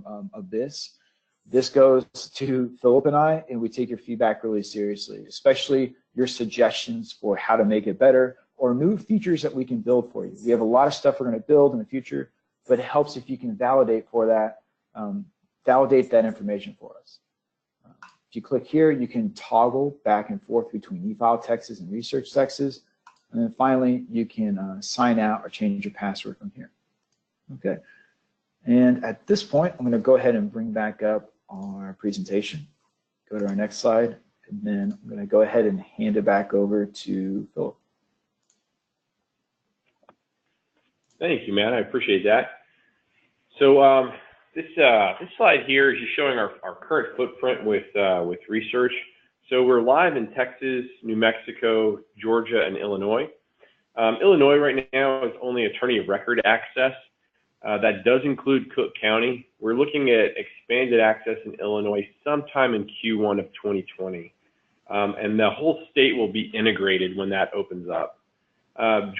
of this. This goes to Philip and I, and we take your feedback really seriously, especially your suggestions for how to make it better or new features that we can build for you. We have a lot of stuff we're going to build in the future, but it helps if you can validate that information for us. If you click here, you can toggle back and forth between e-file texts and research texts. And then finally, you can sign out or change your password from here. Okay. And at this point, I'm going to go ahead and bring back up our presentation. Go to our next slide, and then I'm going to go ahead and hand it back over to Philip. Thank you, Matt. I appreciate that. So this slide here is just showing our current footprint with research. So we're live in Texas, New Mexico, Georgia, and Illinois. Illinois right now is only attorney of record access. That does include Cook County. We're looking at expanded access in Illinois sometime in Q1 of 2020. And the whole state will be integrated when that opens up.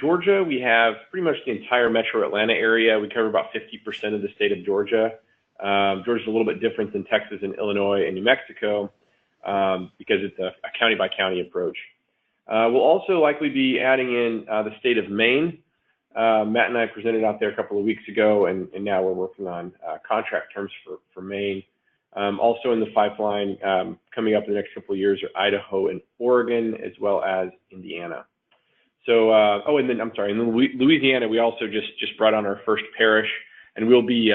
Georgia, we have pretty much the entire metro Atlanta area. We cover about 50% of the state of Georgia. Georgia's a little bit different than Texas and Illinois and New Mexico because it's a county by county approach. We'll also likely be adding in the state of Maine. Matt and I presented out there a couple of weeks ago, and now we're working on contract terms for Maine. Also in the pipeline coming up in the next couple of years are Idaho and Oregon, as well as Indiana. So, and then I'm sorry, in Louisiana, we also just brought on our first parish, and we'll be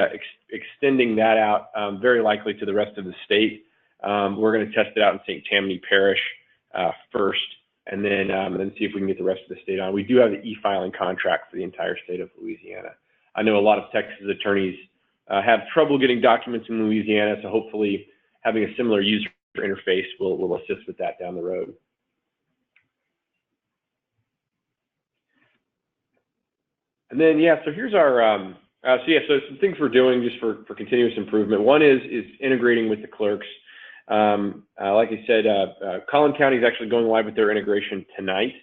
extending that out very likely to the rest of the state. We're going to test it out in St. Tammany Parish first, and then see if we can get the rest of the state on. We do have the e-filing contract for the entire state of Louisiana. I know a lot of Texas attorneys have trouble getting documents in Louisiana, so hopefully having a similar user interface will assist with that down the road. And then, yeah, so here's our, so some things we're doing just for continuous improvement. One is integrating with the clerks. Like I said, Collin County is actually going live with their integration tonight.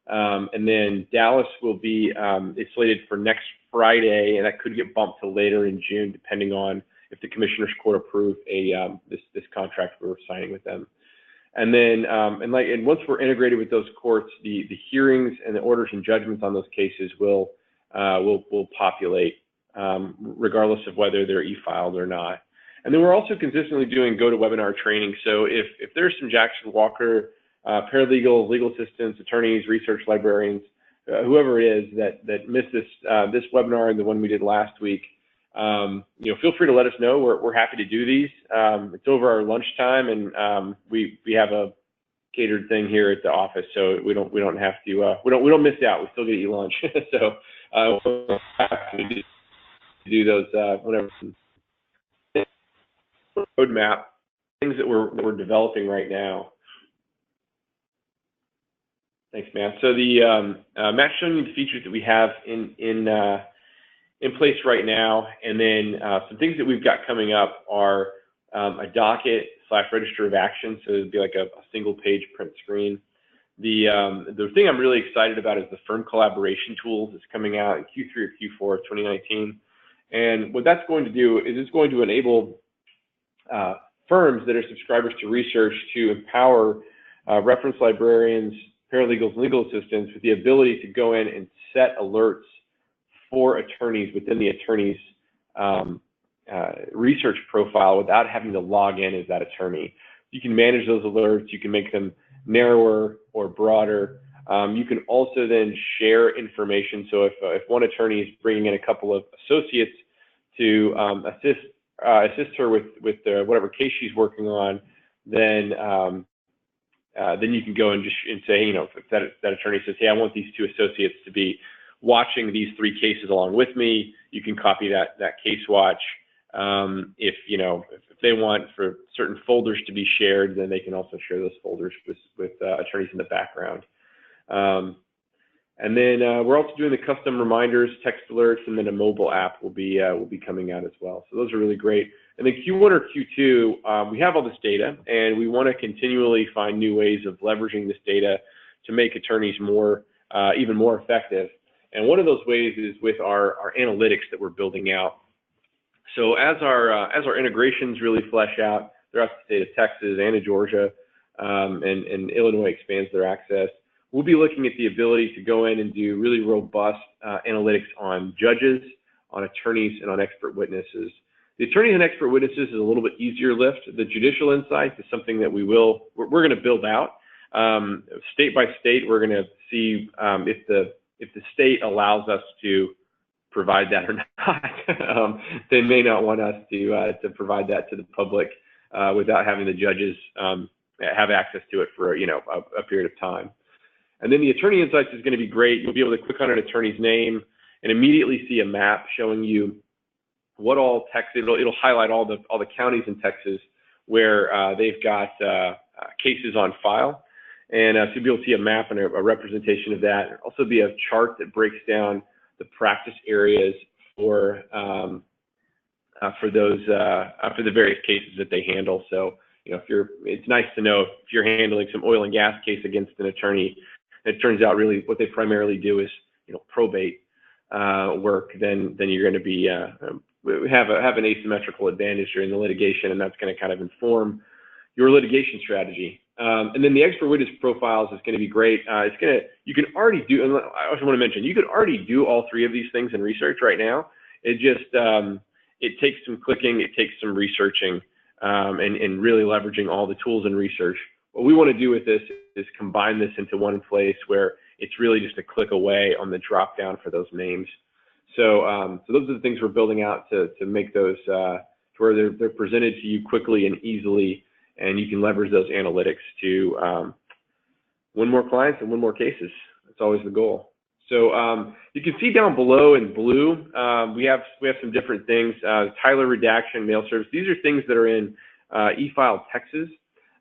And then Dallas will be it's slated for next Friday, and that could get bumped to later in June, depending on if the Commissioner's Court approve this contract we're signing with them. And then, and once we're integrated with those courts, the hearings and the orders and judgments on those cases will populate, regardless of whether they're e-filed or not. And then we're also consistently doing GoToWebinar training. So if there's some Jackson Walker paralegals, legal assistants, attorneys, research librarians, whoever it is that missed this webinar and the one we did last week, feel free to let us know. We're happy to do these. It's over our lunchtime, and we have a catered thing here at the office, so we don't have to we don't miss out. We still get to eat lunch. So we'll have to do those whenever. Roadmap, things that we're developing right now. Thanks, Matt. So the Matt's showing you the features that we have in place right now, and then some things that we've got coming up are a docket/register of action. So it'd be like a single page print screen. The thing I'm really excited about is the firm collaboration tools that's coming out in Q3 or Q4 of 2019. And what that's going to do is it's going to enable firms that are subscribers to research to empower reference librarians, paralegals, and legal assistants with the ability to go in and set alerts for attorneys within the attorney's research profile without having to log in as that attorney. You can manage those alerts. You can make them narrower or broader. You can also then share information. So if one attorney is bringing in a couple of associates to assist her with whatever case she's working on, then you can go and say, if that attorney says, hey, I want these two associates to be watching these 3 cases along with me, you can copy that case watch. If they want for certain folders to be shared, then they can also share those folders with attorneys in the background. And then we're also doing the custom reminders, text alerts, and then a mobile app will be coming out as well. So those are really great. And then Q1 or Q2, we have all this data, and we want to continually find new ways of leveraging this data to make attorneys even more effective. And one of those ways is with our analytics that we're building out. So as our integrations really flesh out throughout the state of Texas and in Georgia, and Illinois expands their access, we'll be looking at the ability to go in and do really robust analytics on judges, on attorneys, and on expert witnesses. The attorneys and expert witnesses is a little bit easier lift. The judicial insights is something that we're going to build out. State by state, we're going to see if the state allows us to provide that or not. They may not want us to provide that to the public without having the judges have access to it for a period of time. And then the attorney insights is going to be great. You'll be able to click on an attorney's name and immediately see a map showing you what all Texas. It'll highlight all the counties in Texas where they've got cases on file, and so you'll be able to see a map and a representation of that. There'll also be a chart that breaks down the practice areas for those for the various cases that they handle. So it's nice to know if you're handling some oil and gas case against an attorney, it turns out really what they primarily do is probate work. Then you're going to be have an asymmetrical advantage during the litigation, and that's going to kind of inform your litigation strategy. And then the expert witness profiles is going to be great. You can already do, and I also want to mention, you could already do all three of these things in research right now. It just, it takes some clicking, it takes some researching, and really leveraging all the tools in research. What we want to do with this is combine this into one place where it's really just a click away on the drop down for those names. So, so those are the things we're building out to make those to where they're presented to you quickly and easily, and you can leverage those analytics to win more clients and win more cases. That's always the goal. So you can see down below in blue, we have some different things. Tyler redaction, mail service. These are things that are in eFile Texas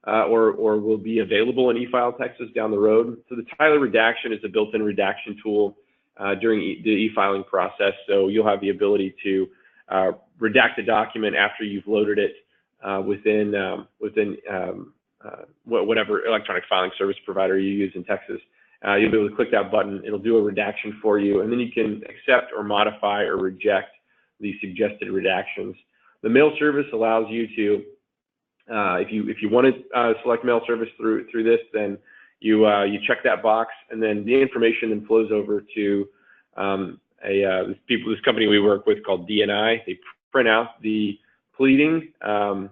or will be available in eFile Texas down the road. So the Tyler redaction is a built-in redaction tool during the e-filing process. So you'll have the ability to redact a document after you've loaded it within whatever electronic filing service provider you use in Texas. You'll be able to click that button. It'll do a redaction for you, and then you can accept or modify or reject the suggested redactions. The mail service allows you to, if you want to select mail service through this, then you check that box, and then the information then flows over to this company we work with called DNI. They print out the pleading, and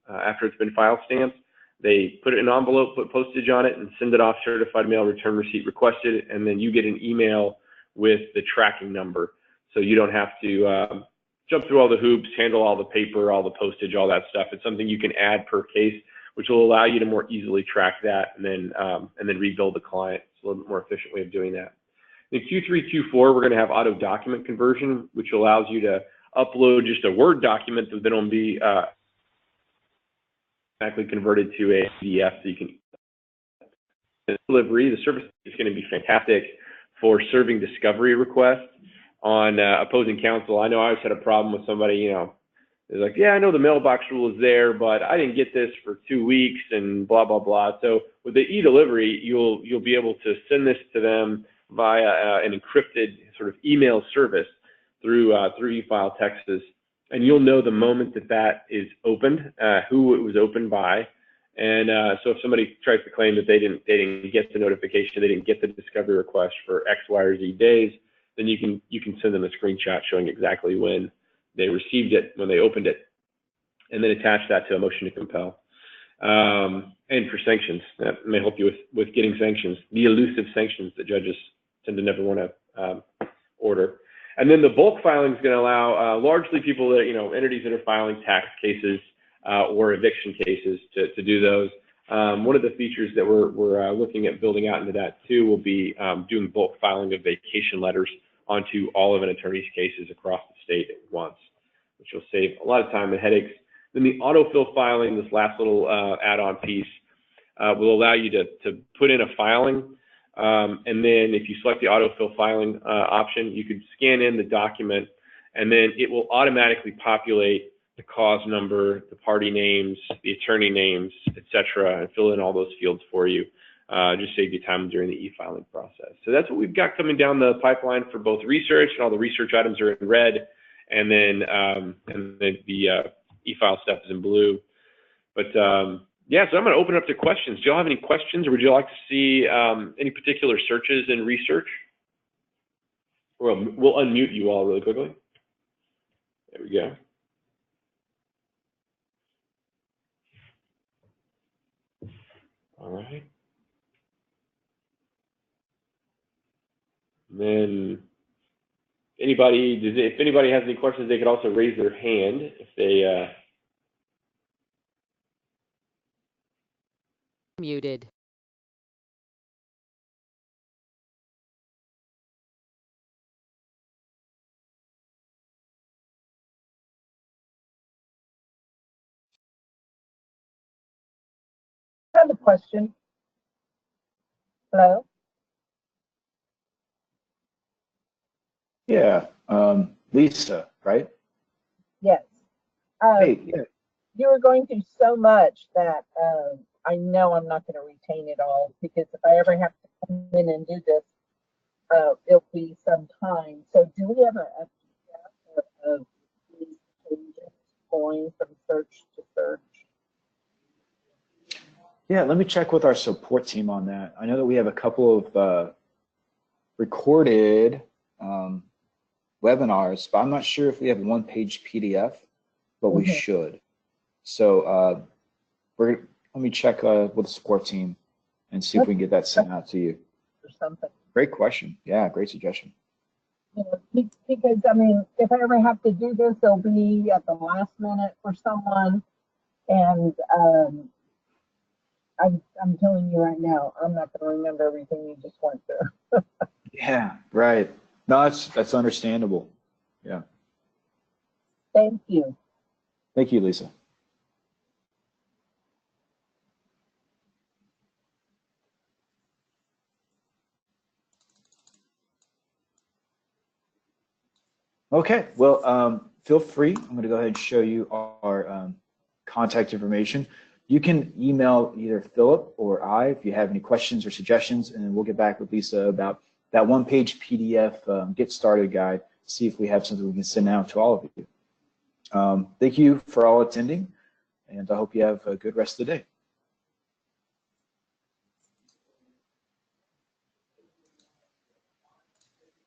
after it's been file stamped, they put it in an envelope, put postage on it, and send it off certified mail, return receipt requested, and then you get an email with the tracking number. So you don't have to jump through all the hoops, handle all the paper, all the postage, all that stuff. It's something you can add per case, which will allow you to more easily track that and then rebuild the client. It's a little bit more efficient way of doing that. In Q3, Q4, we're going to have auto document conversion, which allows you to upload just a Word document that then will be automatically converted to a PDF, so you can delivery. The service is going to be fantastic for serving discovery requests on opposing counsel. I know I always had a problem with somebody, they're like, yeah, I know the mailbox rule is there, but I didn't get this for 2 weeks and blah, blah, blah. So with the e-delivery, you'll be able to send this to them via an encrypted sort of email service through eFile Texas. And you'll know the moment that is opened, who it was opened by. And so if somebody tries to claim that they didn't get the notification, they didn't get the discovery request for X, Y, or Z days, then you can send them a screenshot showing exactly when they received it, when they opened it, and then attach that to a motion to compel. And for sanctions, that may help you with getting sanctions, the elusive sanctions that judges tend to never want to order. And then the bulk filing is going to allow largely people that, entities that are filing tax cases or eviction cases to do those. One of the features that we're looking at building out into that too will be doing bulk filing of vacation letters onto all of an attorney's cases across the state at once, which will save a lot of time and headaches. Then the autofill filing, this last little add-on piece, will allow you to put in a filing. And then if you select the autofill filing option, you could scan in the document, and then it will automatically populate the cause number, the party names, the attorney names, etc., and fill in all those fields for you. Just save you time during the e-filing process. So that's what we've got coming down the pipeline for both research, and all the research items are in red. and then the e-file stuff is in blue. But yeah, so I'm going to open it up to questions. Do y'all have any questions, or would you like to see any particular searches in research? We'll unmute you all really quickly. There we go. All right. And then if anybody has any questions, they could also raise their hand if they. Muted. I have a question. Hello? Yeah, Lisa, right? Yes. Hey, yeah. You were going through so much that I know I'm not going to retain it all, because if I ever have to come in and do this, it'll be some time. So do we have a PDF of these changes going from search to search? Yeah, let me check with our support team on that. I know that we have a couple of recorded webinars, but I'm not sure if we have a one-page PDF, but we should. So let me check with the support team and see if we can get that sent out to you. Or something. Great question. Yeah, great suggestion. You know, because I mean, if I ever have to do this, it'll be at the last minute for someone, and I'm telling you right now, I'm not going to remember everything you just went through. Yeah, right. No, that's understandable. Yeah. Thank you. Thank you, Lisa. Okay, well, feel free. I'm going to go ahead and show you our contact information. You can email either Philip or I if you have any questions or suggestions, and then we'll get back with Lisa about that one-page PDF get started guide, see if we have something we can send out to all of you. Thank you for all attending, and I hope you have a good rest of the day.